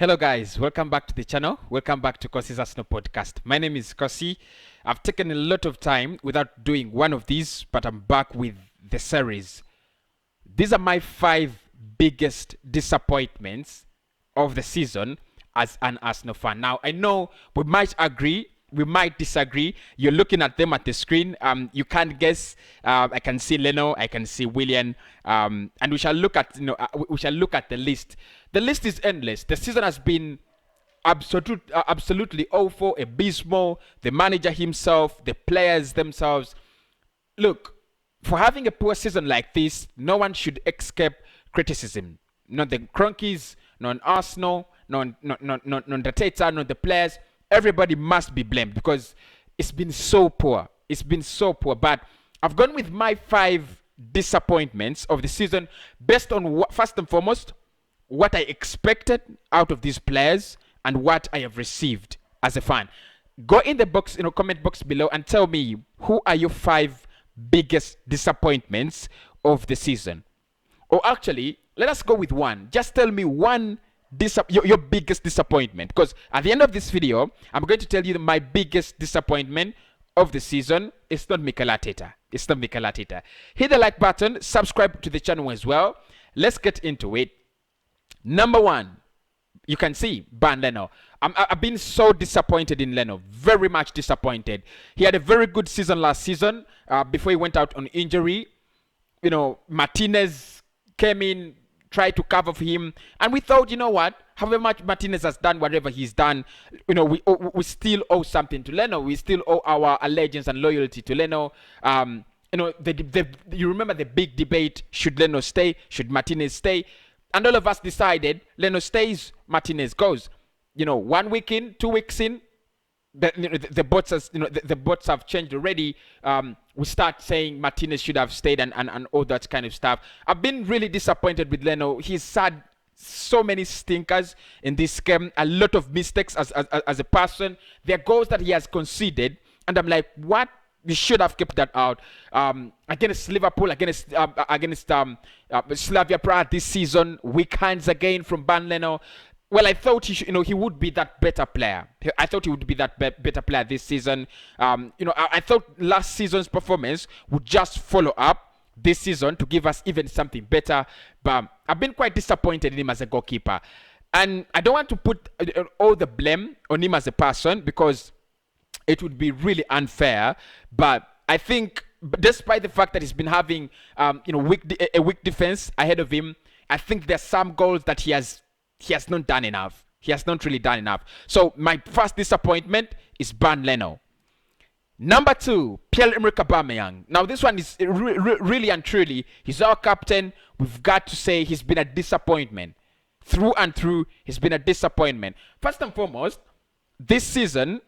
Hello guys, welcome back to the channel. Welcome back to Kosi's Arsenal podcast. My name is Kosi. I've taken a lot of time without doing one of these, but I'm back with the series. These are my 5 biggest disappointments of the season as an Arsenal fan. Now, I know we might agree, we might disagree. You're looking at them at the screen. You can't guess. I can see Leno, I can see Willian, and we shall look at the list. The list is endless. The season has been absolutely awful, abysmal. The manager himself, the players themselves. Look, for having a poor season like this, no one should escape criticism. Not the Cronkies, not Arsenal, not Arteta, not the players. Everybody must be blamed because it's been so poor. It's been so poor. But I've gone with my 5 disappointments of the season based on what, first and foremost, what I expected out of these players and what I have received as a fan. Go in the box, comment box below and tell me who are your 5 biggest disappointments of the season. Or actually, let us go with one. Just tell me one your biggest disappointment, because at the end of this video I'm going to tell you that my biggest disappointment of the season is not Mikel Arteta. It's not Mikel Arteta. Hit the like button, subscribe to the channel as well. Let's get into it. Number 1, you can see Leno. I've been so disappointed in Leno, very much disappointed. He had a very good season last season before he went out on injury. Martinez came in, tried to cover for him, and we thought, however much Martinez has done, whatever he's done, we still owe something to Leno. We still owe our allegiance and loyalty to Leno. You remember the big debate: should Leno stay? Should Martinez stay? And all of us decided Leno stays, Martinez goes. 1 week in, 2 weeks in, the bots have changed already. We start saying Martinez should have stayed and all that kind of stuff. I've been really disappointed with Leno. He's had so many stinkers in this game, a lot of mistakes as a person. There are goals that he has conceded, and I'm like, what? We should have kept that out. Against Liverpool, against Slavia Prague this season, weak hands again from Leno. Well, I thought he would be that better player. I thought he would be that better player this season. I thought last season's performance would just follow up this season to give us even something better. But I've been quite disappointed in him as a goalkeeper. And I don't want to put all the blame on him as a person because it would be really unfair. But I think, despite the fact that he's been having a weak defense ahead of him, I think there's some goals that he has not done enough. He has not really done enough. So my first disappointment is Leno. Number 2, pierre-emerick Aubameyang. Now this one is really and truly, he's our captain. We've got to say he's been a disappointment. Through and through, he's been a disappointment. First and foremost, this season,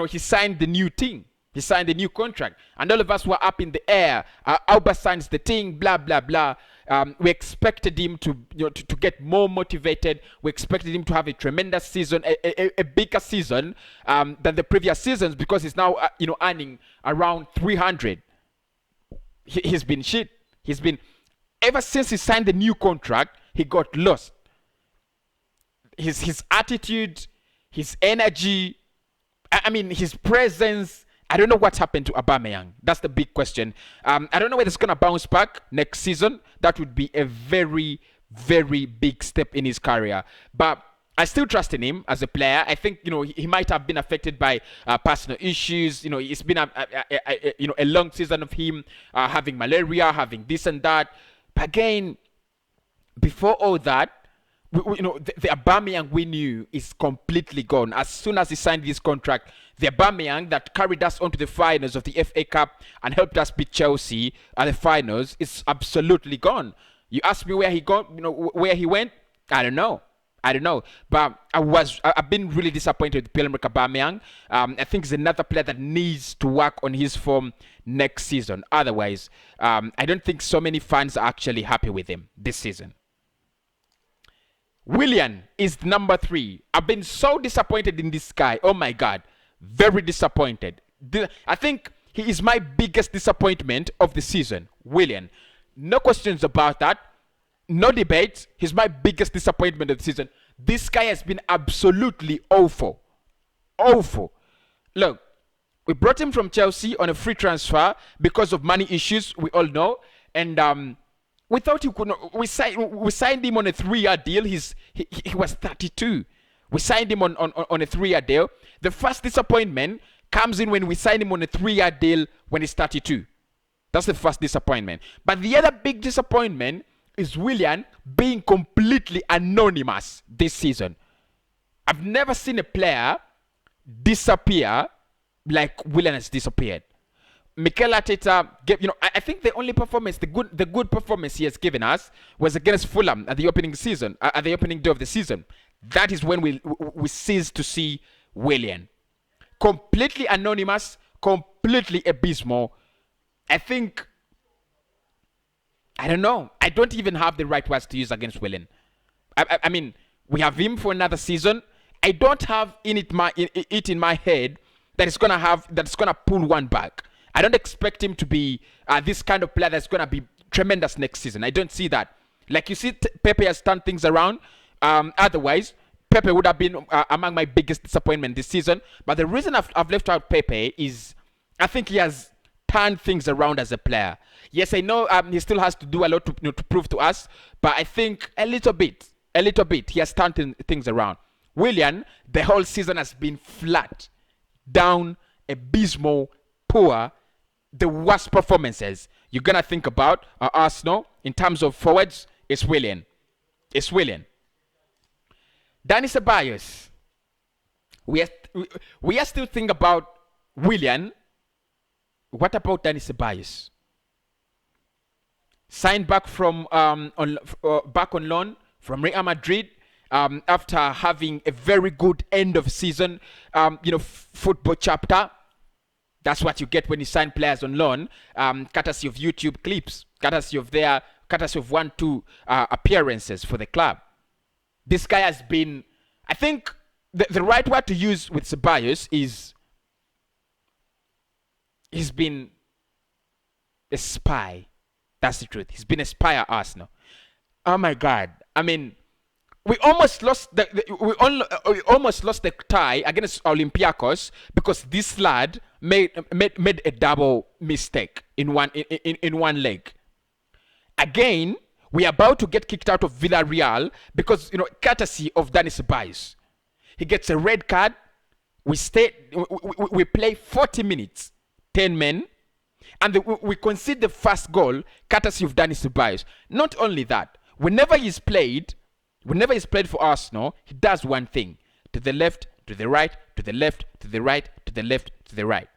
he signed the new thing. He signed a new contract. And all of us were up in the air. Auba signs the thing, blah, blah, blah. We expected him to get more motivated. We expected him to have a tremendous season, a bigger season than the previous seasons, because he's now, earning around 300. He's been shit. Ever since he signed the new contract, he got lost. His attitude, his energy, his presence. I don't know what happened to Aubameyang. That's the big question. I don't know whether it's going to bounce back next season. That would be a very, very big step in his career. But I still trust in him as a player. I think, he might have been affected by personal issues. It's been a long season of him having malaria, having this and that. But again, before all that, the Aubameyang we knew is completely gone. As soon as he signed this contract, the Aubameyang that carried us onto the finals of the FA Cup and helped us beat Chelsea at the finals is absolutely gone. You ask me where he where he went? I don't know. But I've been really disappointed with pierre-emerick Aubameyang. I think he's another player that needs to work on his form next season. Otherwise, I don't think so many fans are actually happy with him this season. Willian is number 3. I've been so disappointed in this guy. Oh my God. Very disappointed. I think he is my biggest disappointment of the season. Willian. No questions about that. No debate. He's my biggest disappointment of the season. This guy has been absolutely awful. Awful. Look, we brought him from Chelsea on a free transfer because of money issues, we all know. And we thought he could. We signed him on a 3-year deal. He was 32. We signed him on a 3-year deal. The first disappointment comes in when we signed him on a 3-year deal when he's 32. That's the first disappointment. But the other big disappointment is Willian being completely anonymous this season. I've never seen a player disappear like Willian has disappeared. Mikel Arteta gave, I think the only performance, the good performance he has given us was against Fulham at the opening day of the season. That is when we ceased to see Willian. Completely anonymous, completely abysmal. I don't know. I don't even have the right words to use against Willian. I mean, we have him for another season. I don't have in my head that it's gonna pull one back. I don't expect him to be this kind of player that's gonna be tremendous next season. I don't see that. Like you see, Pepe has turned things around. Otherwise, Pepe would have been among my biggest disappointment this season. But the reason I've left out Pepe is I think he has turned things around as a player. Yes, I know he still has to do a lot to prove to us, but I think a little bit he has turned things around. Willian, the whole season has been flat, down, abysmal, poor, the worst performances you're gonna think about Arsenal in terms of forwards. It's Willian. Danny Ceballos. We are still thinking about Willian. What about Danny Ceballos? Signed back from back on loan from Real Madrid after having a very good end of season, football chapter. That's what you get when you sign players on loan, courtesy of YouTube clips, courtesy of 1-2 appearances for the club. This guy has been, I think the right word to use with Ceballos is he's been a spy. That's the truth. He's been a spy at Arsenal. Oh my God. I mean, we almost lost the tie against Olympiacos because this lad made a double mistake in one leg. Again, we are about to get kicked out of Villarreal because courtesy of Danny Ceballos. He gets a red card. We play 40 minutes, 10 men, and we concede the first goal courtesy of Danny Ceballos. Not only that, whenever he's played for Arsenal, he does one thing: to the left, to the right, to the left, to the right, to the left, to the right.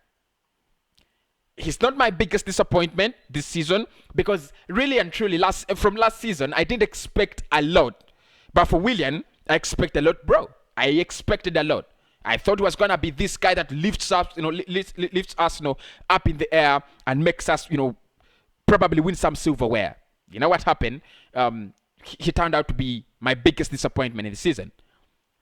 He's not my biggest disappointment this season because really and truly from last season I didn't expect a lot, but for Willian I expect a lot, bro. I expected a lot. I thought it was gonna be this guy that lifts Arsenal up in the air and makes us probably win some silverware. You know what happened? He turned out to be my biggest disappointment in the season.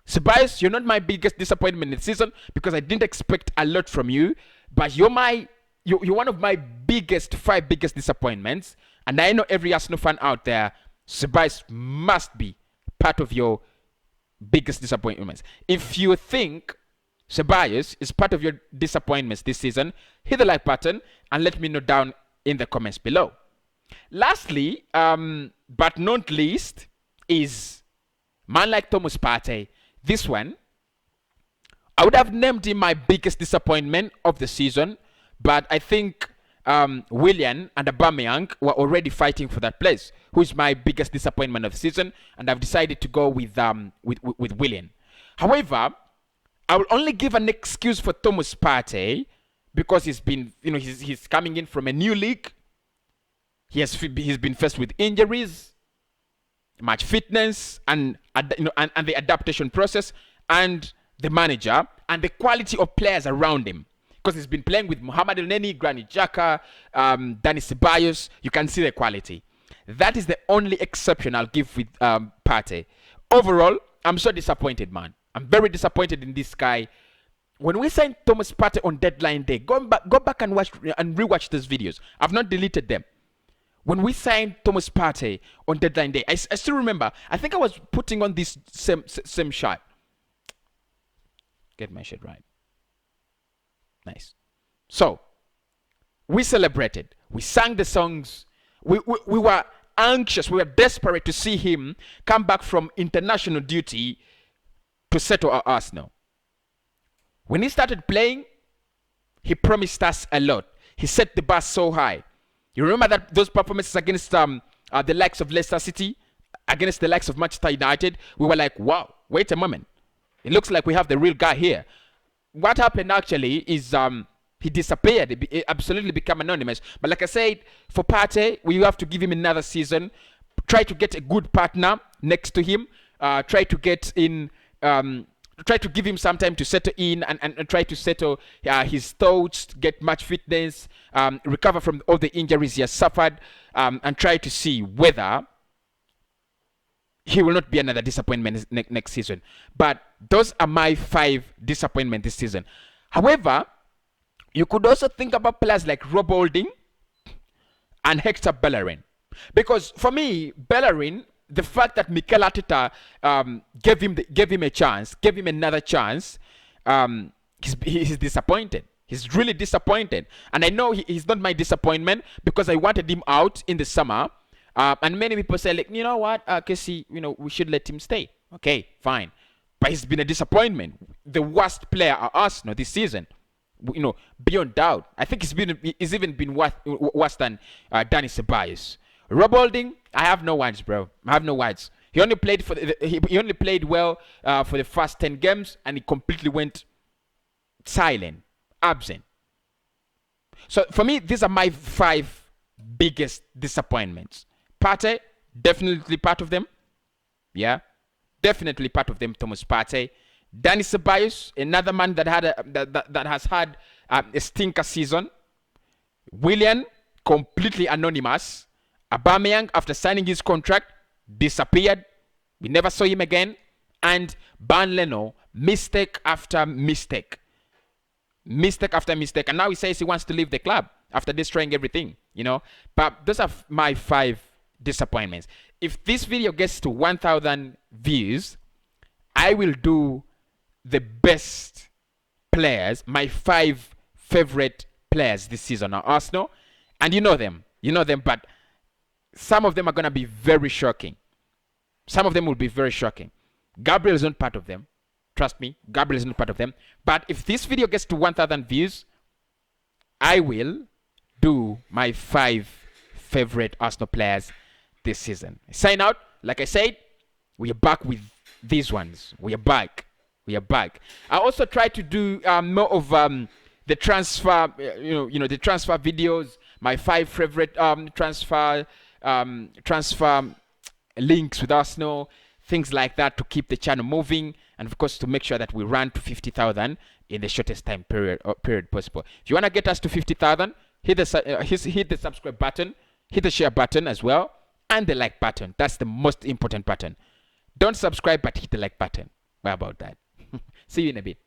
Ceballos, you're not my biggest disappointment in the season because I didn't expect a lot from you, but you're one of my 5 biggest disappointments, and I know every Arsenal fan out there, Ceballos must be part of your biggest disappointments. If you think Ceballos is part of your disappointments this season, hit the like button and let me know down in the comments below. Lastly, but not least, is man like Thomas Partey. This one, I would have named him my biggest disappointment of the season, but I think Willian and Aubameyang were already fighting for that place, who is my biggest disappointment of the season, and I've decided to go with Willian. However, I will only give an excuse for Thomas Partey because he's been, he's coming in from a new league. He's been faced with injuries, match fitness, and the adaptation process, and the manager, and the quality of players around him. Because he's been playing with Mohamed Elneny, Granit Xhaka, Danny Ceballos. You can see the quality. That is the only exception I'll give with Partey. Overall, I'm so disappointed, man. I'm very disappointed in this guy. When we signed Thomas Partey on deadline day, go back and watch and rewatch those videos. I've not deleted them. When we signed Thomas Partey on deadline day, I still remember. I think I was putting on this same shot. Get my shit right. Nice. So we celebrated. We sang the songs. We were anxious. We were desperate to see him come back from international duty to settle our Arsenal. When he started playing, he promised us a lot. He set the bar so high. You remember those performances against the likes of Leicester City, against the likes of Manchester United? We were like, wow, wait a moment. It looks like we have the real guy here. What happened actually is he disappeared. He absolutely became anonymous. But like I said, for Partey, we have to give him another season. Try to get a good partner next to him. Try to get in... try to give him some time to settle in and try to settle his thoughts, get match fitness, recover from all the injuries he has suffered, and try to see whether he will not be another disappointment next season. But those are my 5 disappointments this season. However, you could also think about players like Rob Holding and Hector Bellerin. Because for me, Bellerin, the fact that Mikel Arteta gave him a chance, gave him another chance, he's disappointed. He's really disappointed. And I know he's not my disappointment because I wanted him out in the summer. And many people say, like, you know what, Casey, we should let him stay. Okay, fine. But he's been a disappointment. The worst player at Arsenal this season. Beyond doubt. I think he's even been worse than Danny Ceballos. Rob Holding, I have no words, bro. I have no words. He only played he only played well for the first 10 games, and he completely went silent, absent. So for me, these are my 5 biggest disappointments. Partey, definitely part of them. Yeah, definitely part of them. Thomas Partey, Danny Ceballos, another man that has had a stinker season. Willian, completely anonymous. Aubameyang, after signing his contract, disappeared. We never saw him again. And Leno, mistake after mistake. Mistake after mistake. And now he says he wants to leave the club after destroying everything, But those are my 5 disappointments. If this video gets to 1,000 views, I will do the best players, my 5 favorite players this season at Arsenal. And you know them, but some of them are going to be very shocking. Some of them will be very shocking. Gabriel is not part of them. Trust me, Gabriel is not part of them. But if this video gets to 1,000 views, I will do my 5 favorite Arsenal players this season. Sign out. Like I said, we are back with these ones. We are back. I also try to do more of the transfer, the transfer videos. My 5 favorite transfer links with Arsenal, things like that, to keep the channel moving, and of course to make sure that we run to 50,000 in the shortest time period possible. If you want to get us to 50,000, hit the subscribe button, hit the share button as well, and the like button. That's the most important button. Don't subscribe, but hit the like button. How about that? See you in a bit.